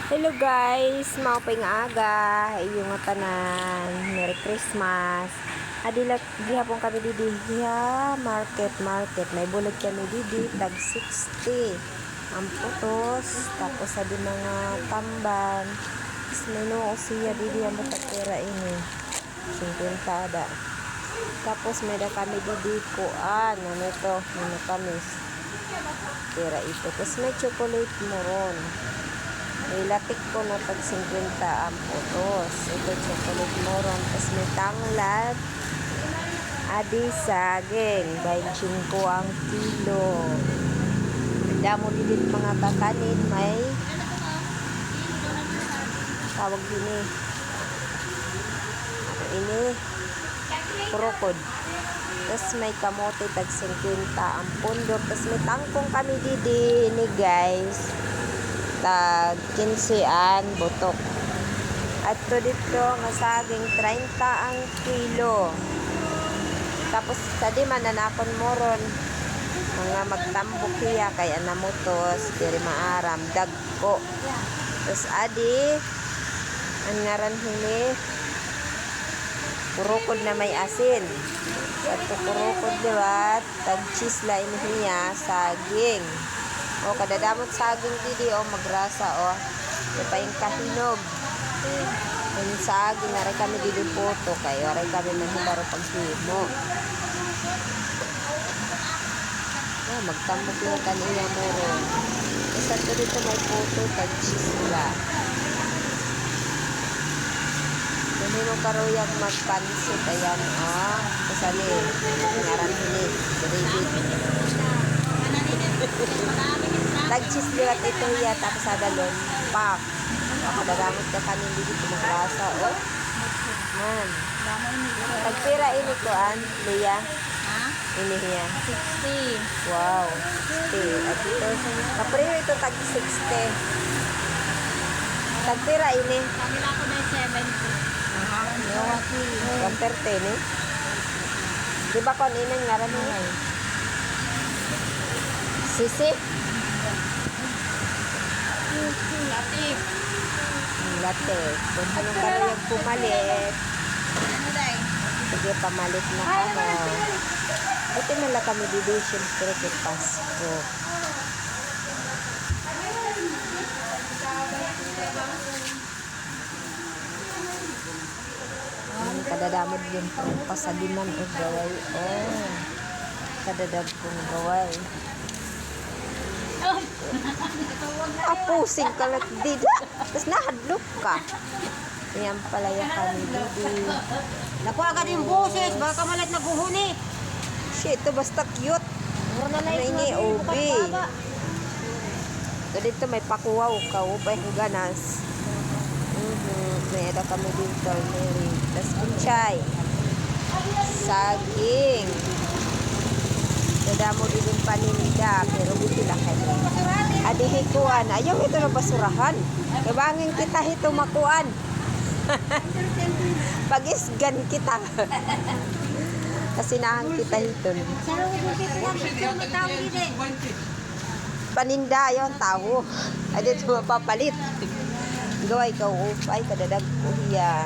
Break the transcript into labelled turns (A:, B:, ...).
A: Hello guys, maupay nga aga, iyong nga tanan, Merry Christmas. Adilat gihapon kami didi, market, may bulog kami didi, tag 60. Ang putos, tapos sa di mga tamban, tapos may noo siya didi, ang matapera ini, 50 ada. Tapos may da kami didi, kuan, ano ito, tamis. Pera ito, tapos may chocolate moron. Ilatik ko na tag 50 ang putos. Ito chocolate moron. Tapos may tanglad. Adi saging. 25 ang kilo. Damo dito mga kakanin. May tawag din ini krokod. Tapos may kamote tag 50 ang pundok. Tapos may tangkong kami didi ni guys. Tag 15 butok. At to dito nga saging 30 ang kilo. Tapos sa di man nanakon moron mga magtambok siya kaya namutos diri maaram dagko. Tapos adi ang ngaran hini kurukod na may asin. At to kurukod diba tag cheese la inihiya saging. O kadadamot saging didi o magrasa o yung kahinog yung saging aray kami didi puto kayo aray kami mahibaro paghimo magtambok yung kaniya moro isa to dito may puto tag chisla hindi mo karuyag magpansit ayan kasali ngaran hini tag-cheese liwat ito hiya tapos sa dalon pak makadagamot ka kanin dito kumagrasa man tagpira ini ko Leia ini hiya 60 wow 60 at ito kapriyo ito tag 60 tagpira ini kanila ko na 70 yawaki 130 ni diba kon inang ngaran mo sisi latte kung anong karayag pumalit sige pamalit na kamo buti nala kami didi siyempre kay Pasko kadadamod yun pang pasadiman o gaway kadadab kong gaway pusing ka lang dida tapos nahadlok ka yan pala yung kami didi
B: naku agad yung boses baka malat na guhuni
A: shit ito basta cute ano ini obi so dito may pakuwaw ka upay ang ganas may ada kami dito Mary tapos kunchay saging dadamo din yung paninda pero buti lang kayo adihikuan ayaw ito na basurahan kabangin kita ito makuan pagisgan kita kasi nahang kita ito paninda ayaw tao ay dito mapapalit gaway ka upay kadadag ko hiya